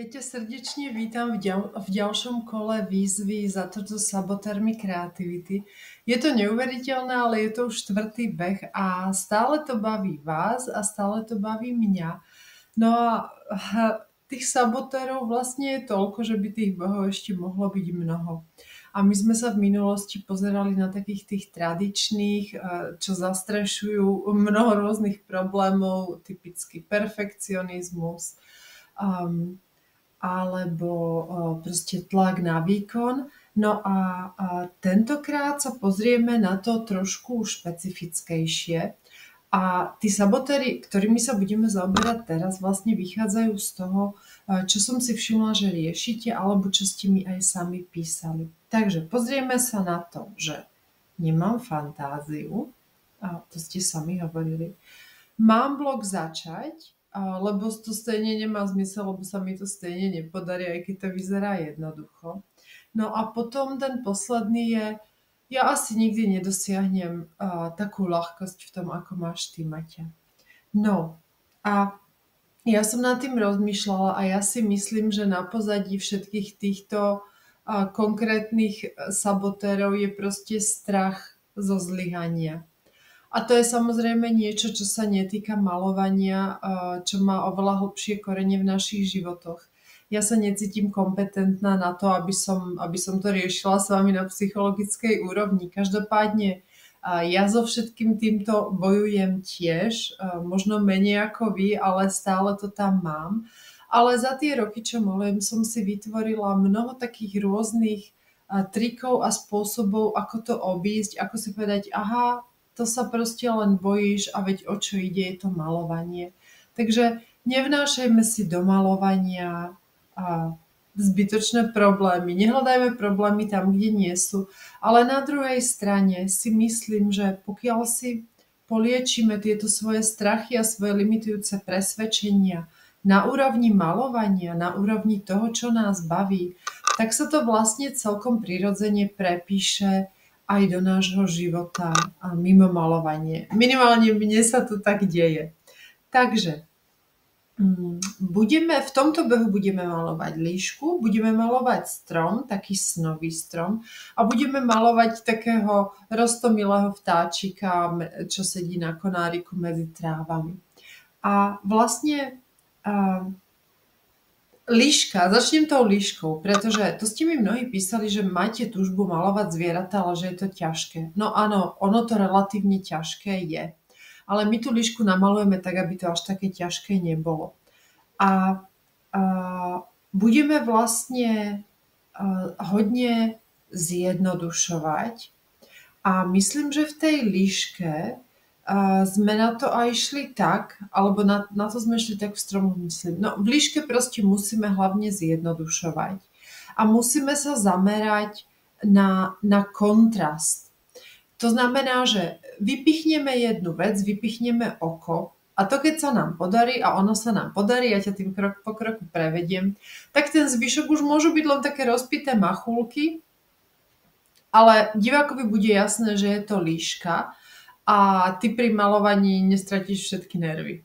Ja ťa srdečne vítam v ďalšom kole výzvy za to sabotérmi kreativity. Je to neuveriteľné, ale je to už štvrtý beh a stále to baví vás a stále to baví mňa. No a tých sabotérov vlastne je toľko, že by tých behov ešte mohlo byť mnoho. A my sme sa v minulosti pozerali na takých tých tradičných, čo zastrešujú mnoho rôznych problémov, typický perfekcionizmus, um, alebo proste tlak na výkon. No a tentokrát sa pozrieme na to trošku špecifickejšie. A tí sabotéri, ktorými sa budeme zaoberať teraz, vlastne vychádzajú z toho, čo som si všimla, že riešite, alebo čo ste mi aj sami písali. Takže pozrieme sa na to, že nemám fantáziu, a to ste sami hovorili. Mám blok začať, lebo to stejne nemá zmysel, lebo sa mi to stejne nepodarí, aj keď to vyzerá jednoducho. No a potom ten posledný je, ja asi nikdy nedosiahnem takú ľahkosť v tom, ako máš ty, Maťa. No a ja som nad tým rozmýšľala a ja si myslím, že na pozadí všetkých týchto konkrétnych sabotérov je proste strach zo zlyhania. A to je samozrejme niečo, čo sa netýka malovania, čo má oveľa hlbšie korene v našich životoch. Ja sa necítim kompetentná na to, aby som to riešila s vami na psychologickej úrovni. Každopádne ja so všetkým týmto bojujem tiež, možno menej ako vy, ale stále to tam mám. Ale za tie roky, čo malujem, som si vytvorila mnoho takých rôznych trikov a spôsobov, ako to obísť, ako si povedať, aha, to sa proste len bojíš a veď o čo ide, je to malovanie. Takže nevnášajme si do malovania zbytočné problémy. Nehľadajme problémy tam, kde nie sú. Ale na druhej strane si myslím, že pokiaľ si poliečime tieto svoje strachy a svoje limitujúce presvedčenia na úrovni malovania, na úrovni toho, čo nás baví, tak sa to vlastne celkom prirodzene prepíše aj do nášho života a mimo malovanie. Minimálne mne sa to tak deje. Takže v tomto behu budeme malovať líšku, budeme malovať strom, taký snový strom a budeme malovať takého roztomilého vtáčika, čo sedí na konáriku medzi trávami. A vlastne líška, začnem tou líškou, pretože to ste mi mnohí písali, že máte túžbu malovať zvieratá, ale že je to ťažké. No áno, ono to relatívne ťažké je. Ale my tú líšku namalujeme tak, aby to až také ťažké nebolo. A budeme vlastne hodne zjednodušovať. A myslím, že v tej líške sme na to aj šli tak, alebo na to sme šli tak v stromoch, myslím. No v líške proste musíme hlavne zjednodušovať. A musíme sa zamerať na kontrast. To znamená, že vypichneme jednu vec, vypichneme oko, a to keď sa nám podarí, a ono sa nám podarí, ja ťa tým krok po kroku prevediem, tak ten zvyšok už môžu byť len také rozpité machulky, ale divákovi bude jasné, že je to líška a ty pri malovaní nestratíš všetky nervy.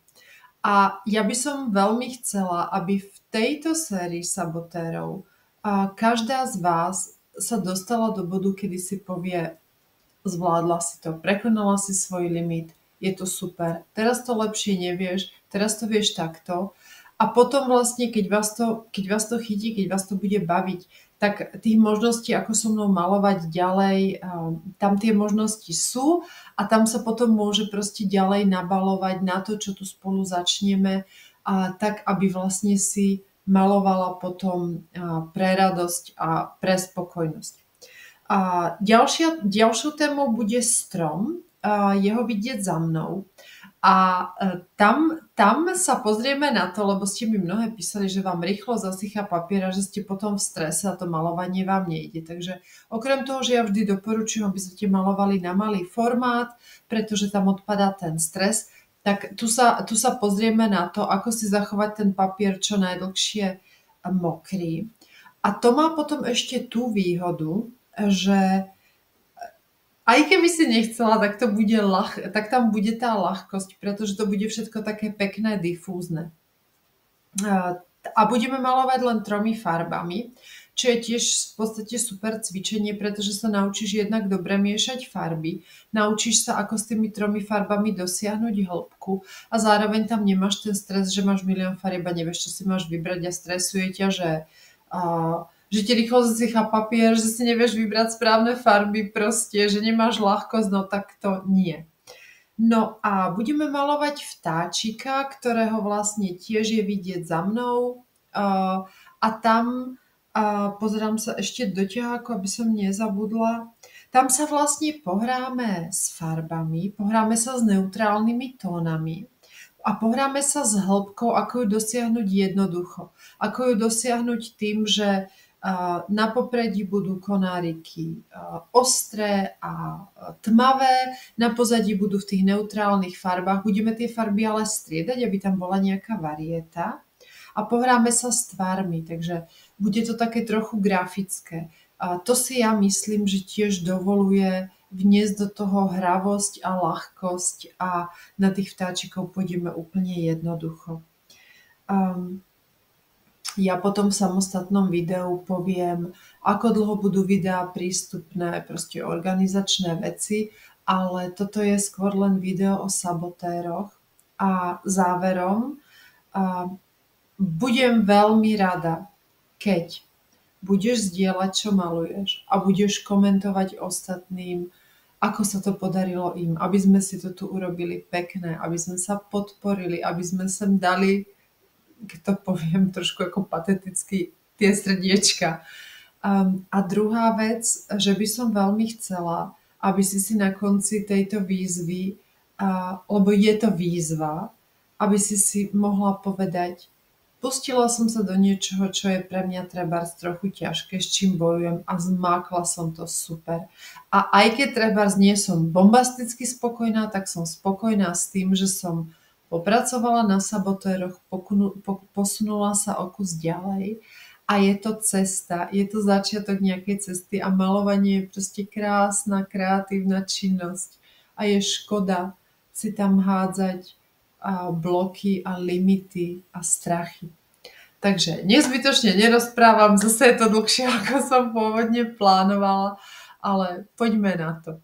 A ja by som veľmi chcela, aby v tejto sérii sabotérov každá z vás sa dostala do bodu, kedy si povie, zvládla si to, prekonala si svoj limit, je to super, teraz to lepšie nevieš, teraz to vieš takto. A potom vlastne, keď vás to chytí, keď vás to bude baviť, tak tých možností, ako so mnou malovať ďalej, tam tie možnosti sú a tam sa potom môže proste ďalej nabalovať na to, čo tu spolu začneme, tak aby vlastne si malovala potom pre radosť a pre spokojnosť. A ďalšou témou bude strom, jeho vidieť za mnou. A tam sa pozrieme na to, lebo ste mi mnohé písali, že vám rýchlo zasychá papier a že ste potom v strese a to malovanie vám nejde. Takže okrem toho, že ja vždy doporučujem, aby ste malovali na malý formát, pretože tam odpadá ten stres, tak tu sa pozrieme na to, ako si zachovať ten papier čo najdlhšie mokrý. A to má potom ešte tú výhodu, že aj keby si nechcela, tak tam bude tá ľahkosť, pretože to bude všetko také pekné, difúzne. a budeme malovať len 3 farbami, čo je tiež v podstate super cvičenie, pretože sa naučíš jednak dobre miešať farby, naučíš sa, ako s tými 3 farbami dosiahnuť hĺbku a zároveň tam nemáš ten stres, že máš milión farieb a nevieš, čo si máš vybrať a stresuje ťa, že ti rýchlo zasychá papier, že si nevieš vybrať správne farby proste, že nemáš ľahkosť, no tak to nie. No a budeme malovať vtáčika, ktorého vlastne tiež je vidieť za mnou. A tam pozerám sa ešte do ťaháku, aby som nezabudla. Tam sa vlastne pohráme s farbami, pohráme sa s neutrálnymi tónami a pohráme sa s hĺbkou, ako ju dosiahnuť jednoducho. Ako ju dosiahnuť tým, že na popredí budú konáriky ostré a tmavé, na pozadí budú v tých neutrálnych farbách. Budeme tie farby ale striedať, aby tam bola nejaká varieta. A pohráme sa s tvármi, takže bude to také trochu grafické. A to si ja myslím, že tiež dovoluje vniesť do toho hravosť a ľahkosť a na tých vtáčikov pôjdeme úplne jednoducho. Ja potom v samostatnom videu poviem, ako dlho budú videá prístupné, proste organizačné veci, ale toto je skôr len video o sabotéroch. A záverom, budem veľmi rada, keď budeš zdieľať, čo maluješ a budeš komentovať ostatným, ako sa to podarilo im, aby sme si to tu urobili pekné, aby sme sa podporili, aby sme sem dali, keď to poviem trošku ako pateticky, tie srdiečka. A druhá vec, že by som veľmi chcela, aby si na konci tejto výzvy, lebo je to výzva, aby si mohla povedať, pustila som sa do niečoho, čo je pre mňa trebárs trochu ťažké, s čím bojujem a zmákla som to super. A aj keď trebárs nie som bombasticky spokojná, tak som spokojná s tým, že som popracovala na sabotéroch, posunula sa o kus ďalej a je to cesta, je to začiatok nejakej cesty a malovanie je proste krásna, kreatívna činnosť a je škoda si tam hádzať bloky a limity a strachy. Takže nezbytočne nerozprávam, zase je to dlhšie, ako som pôvodne plánovala, ale poďme na to.